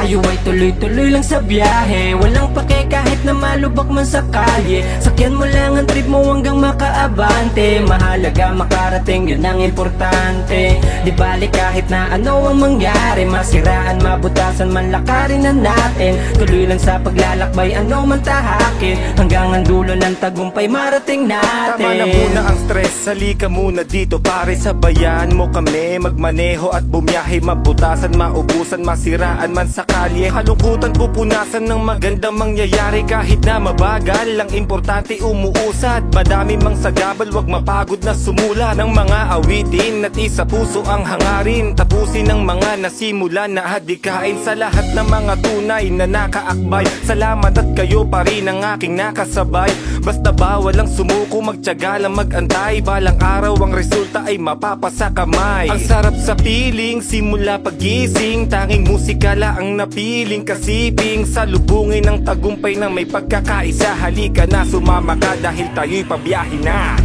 Tayo ay tuloy-tuloy lang sa biyahe, walang pake kahit na malubak man sa kalye. Sakyan mo lang ang trip mo hanggang makaabante. Mahalaga makarating, yun ang importante. Di bali kahit na ano ang mangyari, masiraan, mabutasan man, lakarin na natin. Tuloy lang sa paglalakbay, ano man tahakin, hanggang ang dulo ng tagumpay marating natin. Tama na muna ang stress, halika muna dito pare. Sabayan mo kami magmaneho at bumiyahe. Mabutasan, maubusan, masiraan man sa kalye. Kalungkutan pupunasan ng magandang mangyayari. Kahit na mabagal, ang importante umuusad. Madami mang sagabal, wag mapagod na sumula ng mga awitin. At isa puso ang hangarin, tapusin ang mga nasimulan na hadikain. Sa lahat ng mga tunay na nakaakbay, salamat at kayo pa rin ang aking nakasabay. Basta bawal ang sumuko, magtiyaga lang magantay. Balang araw ang resulta ay mapapasa kamay. Ang sarap sa piling, simula pagising, tanging musikala ang napiling kasiping. Salubungin ng tagumpay na may pagkakaisa. Halika na, sumama ka dahil tayo'y pabiyahe na.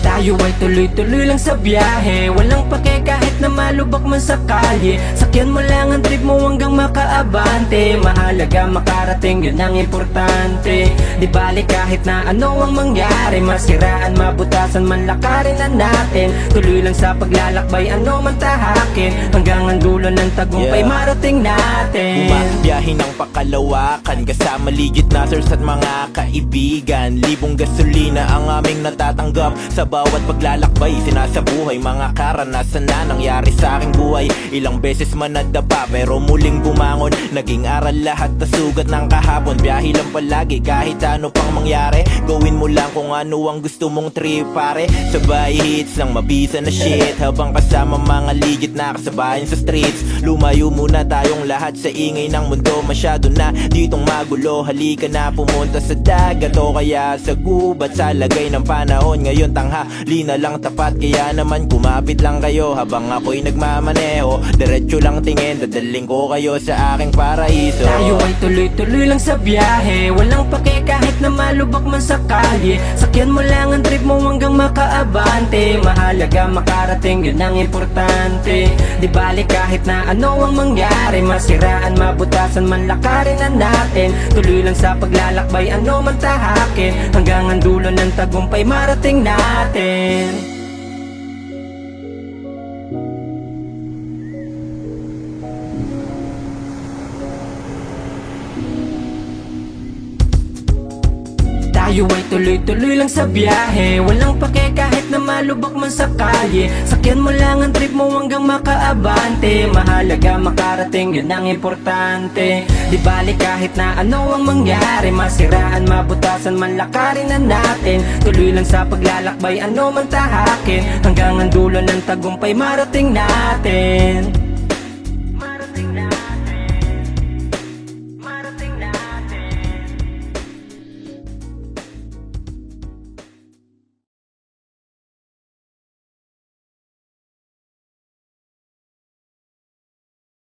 Tayo ay tuloy-tuloy lang sa biyahe, walang pake kahit na malubak man sa kalye. Sakyan mo lang ang trip mo hanggang makaabante. Mahalaga makarating, yun ang importante. Di bali kahit na ano ang mangyari, masiraan, mabutasan man, lakarin na natin. Tuloy lang sa paglalakbay, ano man tahakin, hanggang ang dulo ng tagumpay marating natin. Bumabiyahe ng pakalawakan, kasama legit na sirs at mga kaibigan. Libong gasolina ang aming natatanggap sa bawat paglalakbay, sinasabuhay mga karanasan na nangyari sa aking buhay. Ilang beses man nadapa pero muling bumangon, naging aral lahat na sugat ng kahapon. Biyahe lang palagi kahit ano pang mangyari, gawin mo lang kung ano ang gusto mong trip pare. Sabay hits lang mabisa na shit, habang kasama mga legit na kasabayan sa streets. Lumayo muna tayong lahat sa ingay ng mundo, masyado na ditong magulo. Halika na pumunta sa dagat o kaya sa gubat. Sa lagay ng panahon ngayon tanghali na lang tapat, kaya naman kumapit lang kayo habang ako'y nagmamaneho. Diretso lang tingin, dadaling ko kayo sa aking paraiso. Tayo ay tuloy-tuloy lang sa biyahe, walang pake kahit na malubak man sa kalye. Sakyan mo lang ang trip mo hanggang makaabante. Mahalaga makarating, yun ang importante. Di bali kahit na ano ang mangyari, masiraan, mabutasan man, lakarin na natin. Tuloy lang sa paglalakbay, ano man tahakin, hanggang ang dulo ng tagumpay marating natin. Tayo ay tuloy-tuloy lang sa biyahe, walang pake kahit na malubak man sa kalye. Sakyan mo lang ang trip mo hanggang makaabante. Mahalaga makarating, yun ang importante. Di bali kahit na ano ang mangyari, masiraan, mabutasan man, lakarin na natin. Tuloy lang sa paglalakbay, ano man tahakin, hanggang ang dulo ng tagumpay marating natin.